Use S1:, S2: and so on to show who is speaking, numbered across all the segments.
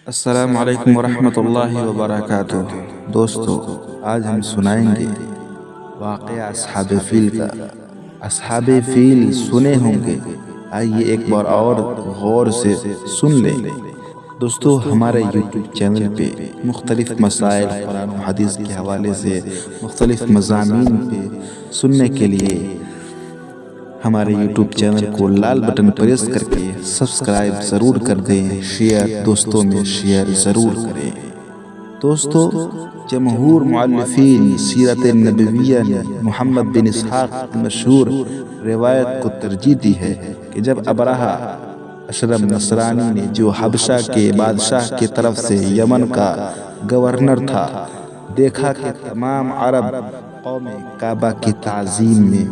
S1: السلام علیکم ورحمۃ اللہ وبرکاتہ۔ دوستو، آج ہم سنائیں گے واقعہ اصحاب فیل کا۔ اصحاب فیل سنے ہوں گے، آئیے ایک بار اور غور سے سن لیں۔ دوستو، ہمارے یوٹیوب چینل پہ مختلف مسائل قرآن و حدیث کے حوالے سے مختلف مضامین پہ سننے کے لیے ہمارے یوٹیوب چینل کو لال بٹن پریس کر کے سبسکرائب ضرور کر دیں، شیئر دوستوں میں شیئر ضرور کریں۔ دوستو، جمہور مؤلفین سیرت نبویہ نے محمد بن اسحاق کی مشہور روایت کو ترجیح دی ہے کہ جب ابرہہ اشرم نصرانی نے، جو حبشہ کے بادشاہ کی طرف سے یمن کا گورنر تھا، دیکھا کہ تمام عرب قوم کعبہ کی تعظیم میں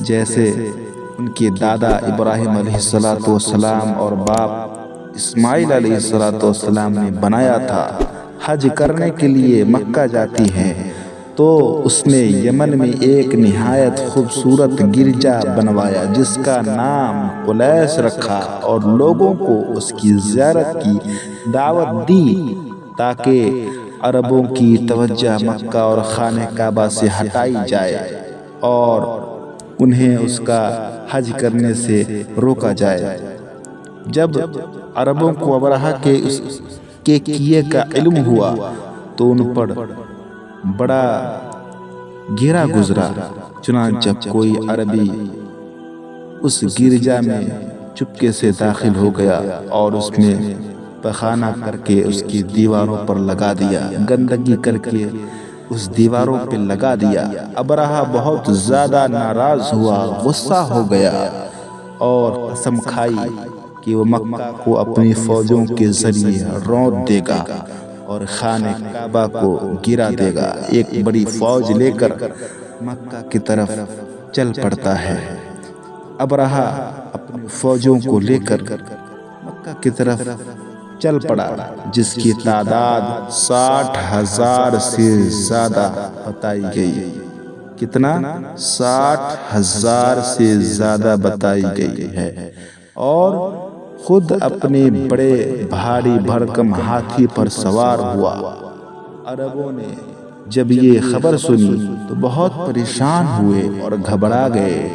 S1: جیسے ان کے دادا ابراہیم علیہ السلام اور باپ اسماعیل علیہ السلام نے بنایا تھا، حج کرنے کے لیے مکہ جاتی ہیں، تو اس نے یمن میں ایک نہایت خوبصورت گرجا بنوایا جس کا نام قلیس رکھا، اور لوگوں کو اس کی زیارت کی دعوت دی تاکہ عربوں کی توجہ مکہ اور خانہ کعبہ سے ہٹائی جائے اور انہیں اس کا حج کرنے سے روکا جائے۔ جب عربوں کو ابرہہ کے کیے کا علم ہوا تو ان پر بڑا گھیرا گزرا، چنانچہ کوئی عربی اس گرجا میں چپکے سے داخل ہو گیا اور اس میں پخانہ کر کے اس کی دیواروں پر لگا دیا، گندگی کر کے اس دیواروں پہ لگا دیا۔ ابرہہ بہت زیادہ ناراض ہوا، غصہ ہو گیا اور قسم کھائی کہ وہ مکہ کو اپنی فوجوں کے ذریعے رونت دے گا اور خانہ کعبہ کو گرا دے گا۔ ایک بڑی فوج لے کر مکہ کی طرف چل پڑتا ہے۔ ابرہہ اپنی فوجوں کو لے کر مکہ کی طرف چل پڑا، جس کی تعداد 60,000 سے زیادہ بتائی گئی۔ کتنا؟ 60,000 سے زیادہ بتائی گئی ہے، اور خود اپنے بڑے بھاری بھرکم ہاتھی پر سوار ہوا۔ عربوں نے جب یہ خبر سنی تو بہت پریشان ہوئے اور گھبرا گئے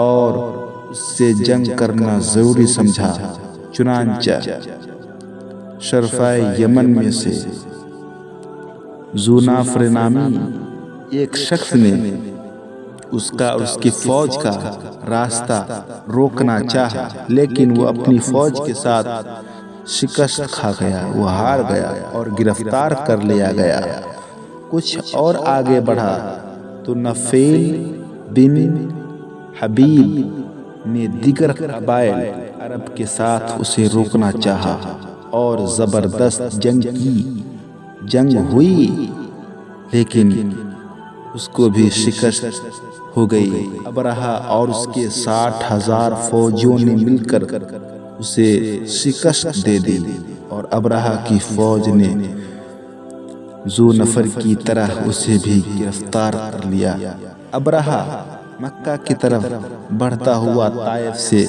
S1: اور اس سے جنگ کرنا ضروری سمجھا۔ چنانچہ شرفائے یمن میں سے ذو نافر نامی ایک شخص نے اس کی فوج کا راستہ روکنا چاہا، لیکن وہ اپنی فوج کے ساتھ شکست کھا گیا، وہ ہار گیا اور گرفتار کر لیا گیا۔ کچھ اور آگے بڑھا تو نفیل بن حبیب نے دیگر قبائل عرب کے ساتھ اسے روکنا چاہا اور زبردست جنگ ہوئی، لیکن اس کو بھی شکست ہو گئی۔ ابرہہ اور اس کے 60,000 فوجیوں نے مل کر اسے شکست دے دی، اور ابرہہ کی فوج نے ذو نفر کی طرح اسے بھی گرفتار کر لیا۔ ابرہہ مکہ کی طرف بڑھتا ہوا طائف سے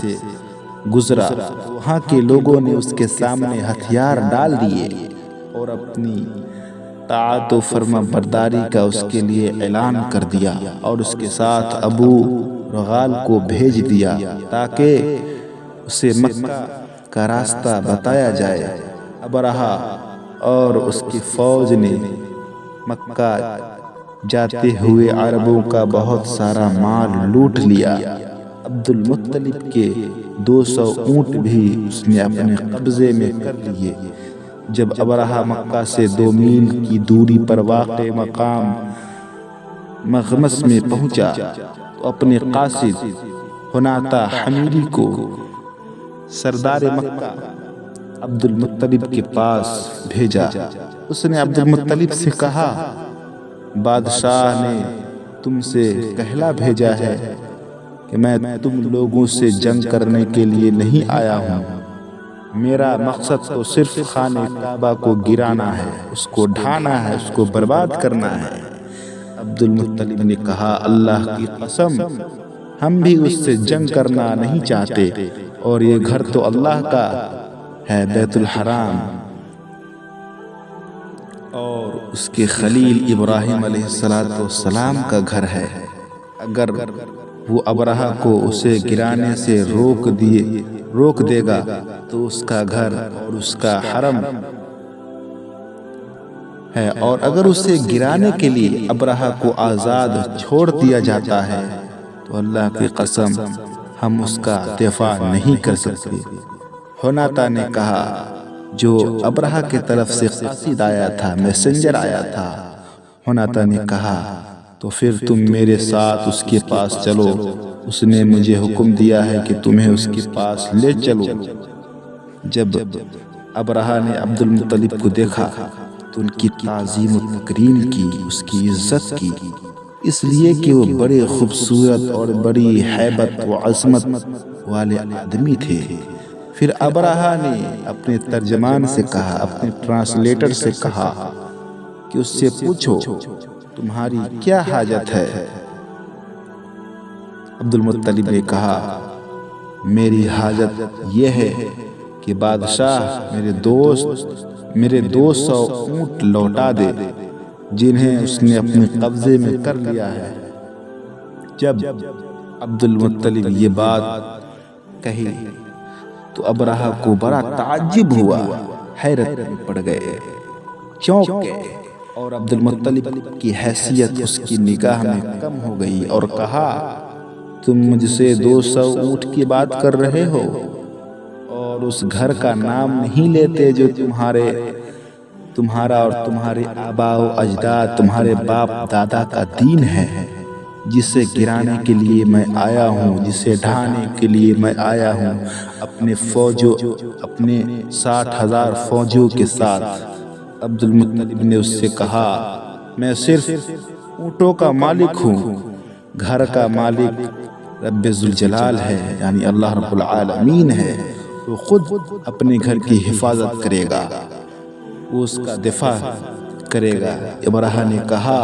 S1: گزرا، وہاں کے لوگوں نے اس کے سامنے ہتھیار ڈال دیے اور اپنی طاعت و فرما برداری کا اس کے لیے اعلان کر دیا، اور اس کے ساتھ ابو رغال کو بھیج دیا تاکہ اسے مکہ کا راستہ بتایا جائے۔ ابرہہ اور اس کی فوج نے مکہ جاتے ہوئے عربوں کا بہت سارا مال لوٹ لیا۔ عبد المطلب کے 200 اونٹ بھی اس نے اپنے قبضے میں کر لیے۔ جب ابرہہ مکہ سے 2 میل کی دوری پر واقع مقام مغمس میں پہنچا تو اپنے قاصد حناطہ حمیری کو سردار مکہ عبد المطلب کے پاس بھیجا۔ اس نے عبد المطلب سے کہا، بادشاہ نے تم سے کہلا بھیجا ہے کہ میں تم لوگوں سے جنگ کرنے کے لیے نہیں آیا ہوں، میرا مقصد تو صرف خانہ کعبہ کو گرانا ہے، اس کو ڈھانا ہے، اس کو برباد کرنا ہے۔ عبد المطلب نے کہا، اللہ کی قسم، ہم بھی اس سے جنگ کرنا نہیں چاہتے، اور یہ گھر تو اللہ کا ہے بیت الحرام اور اس کے خلیل ابراہیم علیہ السلام کا گھر ہے، اگر وہ ابرہہ کو اسے گرانے سے روک دے گا تو اس کا گھر اور اس کا حرم ہے، اور اگر اسے گرانے کے لیے ابرہہ کو آزاد چھوڑ دیا جاتا ہے تو اللہ کی قسم ہم اس کا دفاع نہیں کر سکتے۔ حناطہ نے کہا، جو ابرہہ کی طرف سے قاصد آیا تھا، میسنجر آیا تھا، حناطہ نے کہا تو پھر تم میرے ساتھ اس کے پاس چلو، اس نے مجھے حکم دیا ہے کہ تمہیں اس کے پاس لے چلو۔ جب ابرہہ نے عبد المطلب کو دیکھا تو ان کی تعظیم و تکریم کی، اس کی عزت کی، اس لیے کہ وہ بڑے خوبصورت اور بڑی ہیبت و عظمت والے آدمی تھے۔ پھر ابرہہ نے اپنے ترجمان سے کہا، اپنے ٹرانسلیٹر سے کہا کہ اس سے پوچھو تمہاری کیا حاجت ہے؟ عبد المطلب نے کہا، میری حاجت یہ ہے کہ بادشاہ میرے 200 اونٹ لوٹا دے جنہیں اس نے اپنے قبضے میں کر لیا ہے۔ جب عبد المطلب یہ بات کہی تو ابرہہ کو بڑا تعجب ہوا، حیرت میں پڑ گئے، چونک گئے، اور عبد المطلب کی حیثیت اس کی نگاہ میں کم ہو گئی اور کہا، تم مجھ سے 200 اونٹ کی بات کر رہے ہو اور اس گھر کا نام نہیں لیتے جو تمہارا اور تمہارے آباء و اجداد، تمہارے باپ دادا کا دین ہے، جسے گرانے کے لیے میں آیا ہوں، جسے ڈھانے کے لیے میں آیا ہوں، اپنے 60,000 فوجیوں کے ساتھ۔ عبد المطلب نے اس سے کہا، میں صرف اونٹوں کا مالک ہوں، گھر کا مالک رب ذوالجلال ہے، یعنی اللہ رب العالمین ہے، وہ خود اپنے گھر کی حفاظت کرے گا، وہ اس کا دفاع کرے گا۔ ابرہہ نے کہا،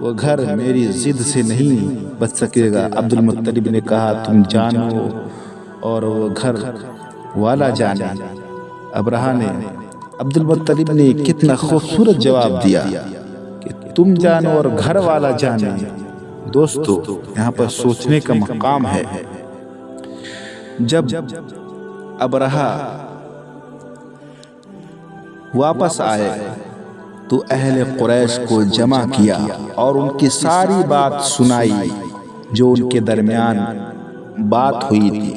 S1: وہ گھر میری ضد سے نہیں بچ سکے گا۔ عبد المطلب نے کہا، تم جانو اور وہ گھر والا جانے۔ ابرہہ نے عبد المطلب نے کتنا خوبصورت جواب دیا کہ تم جانو اور گھر والا جانے۔ دوستو، یہاں پر سوچنے کا مقام ہے۔ جب ابرہہ واپس آئے تو اہل قریش کو جمع کیا اور ان کی ساری بات سنائی جو ان کے درمیان بات ہوئی تھی،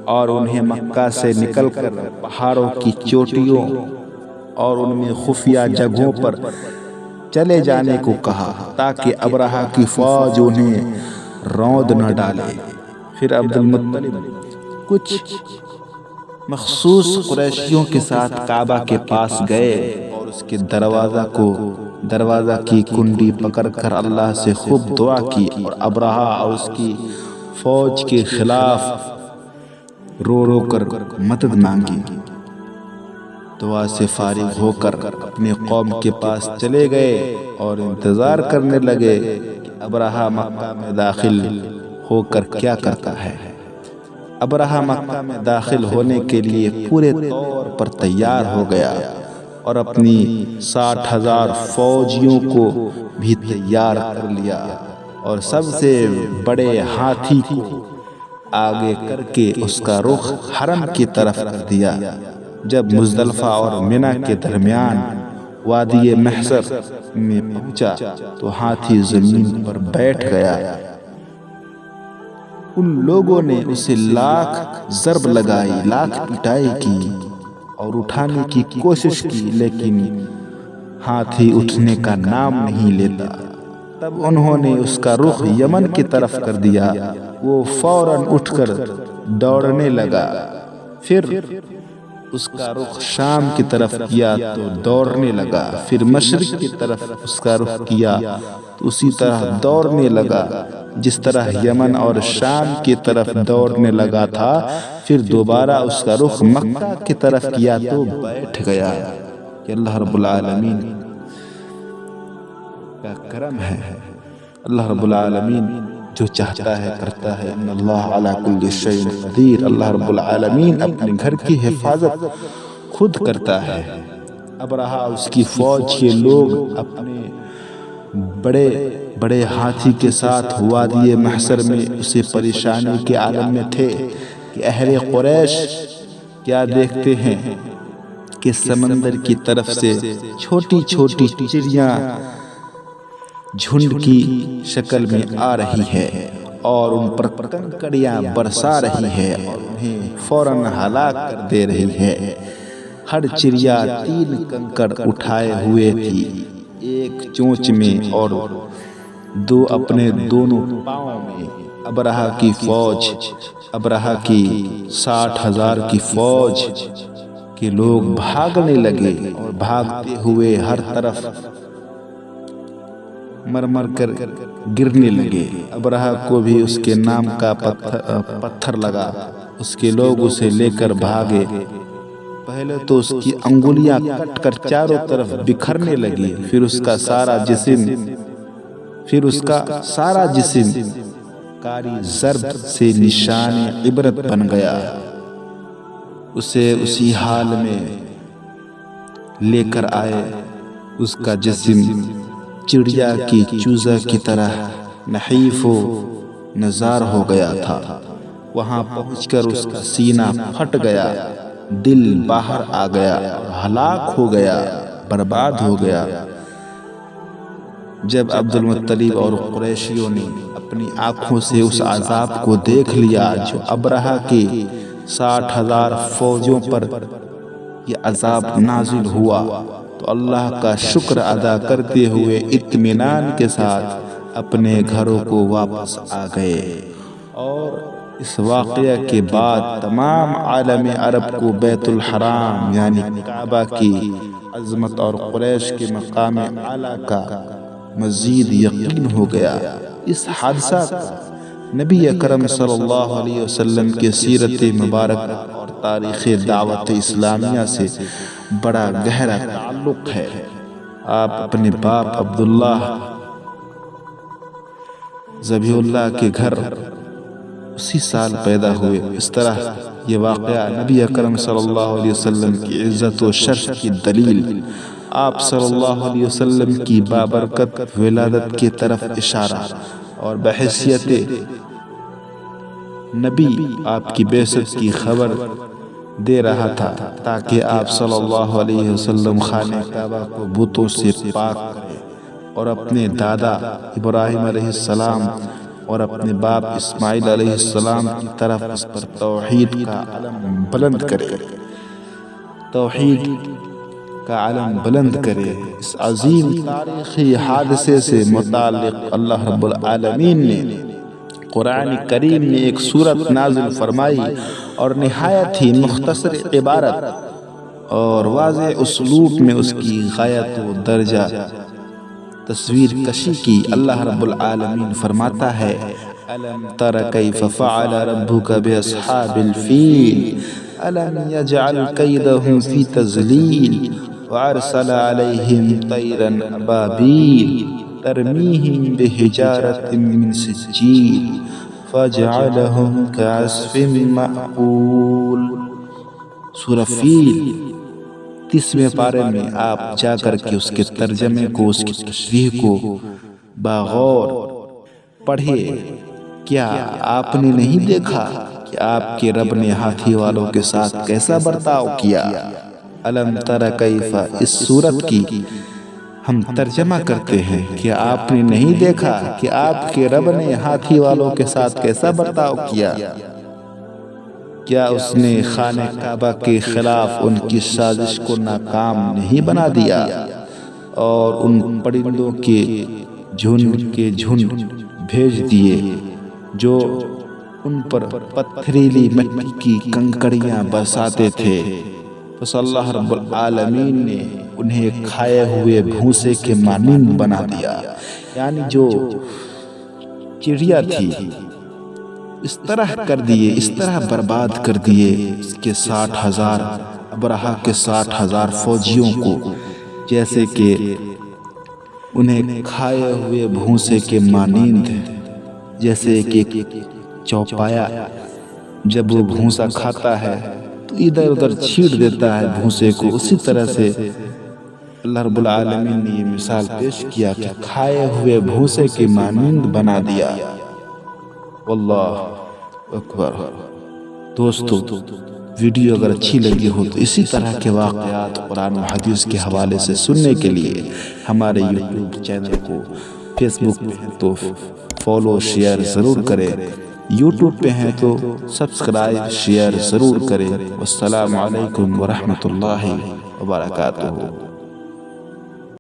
S1: اور انہیں مکہ سے نکل کر پہاڑوں کی چوٹیوں اور ان میں خفیہ جگہوں پر چلے جانے کو کہا تاکہ ابرہہ کی فوج انہیں روند نہ ڈالے۔ پھر عبد المطلب کچھ مخصوص قریشیوں کے ساتھ کعبہ کے پاس گئے اور اس کے دروازہ کی کنڈی پکڑ کر اللہ سے خوب دعا کی، اور ابرہہ اور اس کی فوج کے خلاف رو کر مدد مانگی۔ دعا سے فارغ ہو کر اپنے قوم کے پاس چلے گئے اور انتظار کرنے لگے کہ ابرہہ مکہ میں داخل ہو کر کیا کرتا ہے۔ ابرہہ مکہ میں داخل ہونے کے لیے پورے طور پر تیار ہو گیا اور اپنی 60,000 فوجیوں کو بھی تیار کر لیا، اور سب سے بڑے ہاتھی کو آگے کر کے اس کا رخ حرم کی طرف کر دیا۔ جب مزدلفہ اور منی کے درمیان وادی محشر میں پہنچا تو ہاتھی زمین پر بیٹھ گیا۔ ان لوگوں نے اسے لاکھ ضرب لگائی، لاکھ پٹائی کی اور اٹھانے کی کوشش کی، لیکن ہاتھی اٹھنے کا نام نہیں لیتا۔ تب انہوں نے اس کا رخ یمن کی طرف کر دیا، وہ فوراً اٹھ کر دوڑنے لگا۔ پھر اس کا رخ شام کی طرف کیا تو دوڑنے لگا، پھر مشرق کی طرف اس کا رخ کیا تو اسی طرح دوڑنے لگا جس طرح یمن اور شام کی طرف دوڑنے لگا تھا۔ پھر دوبارہ اس کا رخ مکہ کی طرف کیا تو بیٹھ گیا۔ کہ اللہ رب العالمین کا کرم ہے، اللہ رب العالمین جو چاہتا ہے کرتا ہے۔ ان اللہ علی کل شیء قدیر۔ اللہ رب العالمین اپنے گھر کی حفاظت خود کرتا ہے۔ ابرہہ اس کی فوج کے لوگ اپنے بڑے بڑے ہاتھی کے ساتھ وادی محشر میں اسی پریشانی کے عالم میں تھے کہ اہل قریش کیا دیکھتے ہیں کہ سمندر کی طرف سے چھوٹی چھوٹی چڑیاں جھنڈ کی شکل میں آ رہی ہے اور ان پر کنکریاں برسا رہی ہے اور انہیں فوراً ہلاک کر دے رہی ہے۔ ہر چڑیا 3 کنکر اٹھائے ہوئے تھی، ایک چونچ میں اور 2 اپنے دونوں پاؤں میں۔ ابرہہ کی فوج، ابرہہ کی 60,000 کی فوج کے لوگ بھاگنے لگے اور بھاگتے ہوئے ہر طرف مر کر گرنے لگے۔ ابرہہ کو بھی اس کے نام کا پتھر لگا، اس کے لوگ اسے لے کر بھاگے۔ پہلے تو اس کی انگلیاں کٹ کر چاروں طرف بکھرنے لگی، پھر اس کا سارا جسم کاری ضرب سے نشان عبرت بن گیا۔ اسے اسی حال میں لے کر آئے۔ اس کا جسم چڑیا کی چوزہ کی طرح نحیف و نزار ہو گیا تھا۔ وہاں پہنچ کر اس کا سینہ پھٹ گیا، دل باہر آ گیا، ہلاک ہو گیا، برباد ہو گیا۔ جب عبد المطلب اور قریشیوں نے اپنی آنکھوں سے اس عذاب کو دیکھ لیا جو ابرہہ کی 60,000 فوجوں پر یہ عذاب نازل ہوا، تو اللہ کا شکر ادا کرتے ہوئے اطمینان کے ساتھ اپنے گھروں کو واپس آ گئے۔ اور اس واقعہ کے بعد تمام عالم عرب کو بیت الحرام یعنی کعبہ کی عظمت اور قریش کے مقام اعلیٰ کا مزید یقین ہو گیا۔ اس حادثہ کا نبی اکرم صلی اللہ علیہ وسلم کے سیرت مبارک اور تاریخ دعوت اسلامیہ سے بڑا گہرا تعلق ہے۔ آپ اپنے باپ عبداللہ ذبیح اللہ کے گھر اسی سال پیدا ہوئے۔ اس طرح یہ واقعہ نبی اکرم صلی اللہ علیہ وسلم کی عزت و شرف کی دلیل، آپ صلی اللہ علیہ وسلم کی بابرکت ولادت کی طرف اشارہ اور بحیثیت نبی آپ کی بعثت کی خبر دے رہا تھا، تاکہ آپ صلی اللہ علیہ وسلم خانہ کعبہ کو بتوں سے پاک کریں اور اپنے دادا ابراہیم علیہ السلام اور اپنے باپ اسماعیل علیہ السلام کی طرف اس پر توحید کا علم بلند کرے، توحید کا علم بلند کرے۔ اس عظیم تاریخی حادثے سے متعلق اللہ رب العالمین نے قرآن کریم میں ایک سورت نازل فرمائی اور نہایت ہی مختصر عبارت اور واضح اسلوب میں اس کی غایت و درجہ تصویر کشی کی۔ اللہ رب العالمین فرماتا ہے: أَلَمْ تَرَ كَيْفَ فَعَلَ رَبُّكَ بِأَصْحَابِ الْفِيلِ أَلَمْ يَجْعَلْ كَيْدَهُمْ فِي تَضْلِيلٍ وَأَرْسَلَ عَلَيْهِمْ طَيْرًا أَبَابِيلَ تَرْمِيهِمْ بِحِجَارَةٍ مِّن سِجِّيلٍ فَجَعَلَهُمْ كَعَصْفٍ مَّأْكُولٍ۔ سورہ فیل 30ویں پارے میں آپ جا کر کے اس کے ترجمے کو، اس کی تشریح کو باغور پڑھے۔ کیا آپ نے نہیں دیکھا کہ آپ کے رب نے ہاتھی والوں کے ساتھ کیسا برتاؤ کیا؟ الم تر کیف، اس سورت کی ہم ترجمہ کرتے ہیں کہ آپ نے نہیں دیکھا کہ آپ کے رب نے ہاتھی والوں کے ساتھ کیسا برتاؤ کیا؟ کیا اس نے خانہ کعبہ کے خلاف ان کی سازش کو ناکام نہیں بنا دیا اور ان پرندوں کے جھنڈ بھیج دیے جو ان پر پتھریلی مٹی کی کنکریاں برساتے تھے؟ پس اللہ رب العالمین نے انہیں کھائے ہوئے بھوسے کے مانند بنا دیا، یعنی جو چڑیا تھی اس طرح کر دیے، اس طرح برباد کر دیے اس کے 60,000 ابرہہ کے 60,000 فوجیوں کو، جیسے کہ انہیں کھائے ہوئے بھوسے کے مانند، جیسے کہ چوپایا جب وہ بھوسا کھاتا ہے تو ادھر ادھر چھیڑ دیتا ہے بھوسے کو، اسی طرح سے اللہ رب العالمین نے یہ مثال پیش کیا کہ کھائے ہوئے بھوسے کی مانند بنا دیا۔ واللہ اکبر۔ دوستو ویڈیو اگر اچھی لگی ہو تو اسی طرح کے واقعات قرآن و حدیث کے حوالے سے سننے کے لیے ہمارے یوٹیوب چینل کو، فیس بک پہ ہیں تو فالو شیئر ضرور کریں، یوٹیوب پہ ہیں تو سبسکرائب شیئر ضرور کریں۔ والسلام علیکم ورحمۃ اللہ وبرکاتہ۔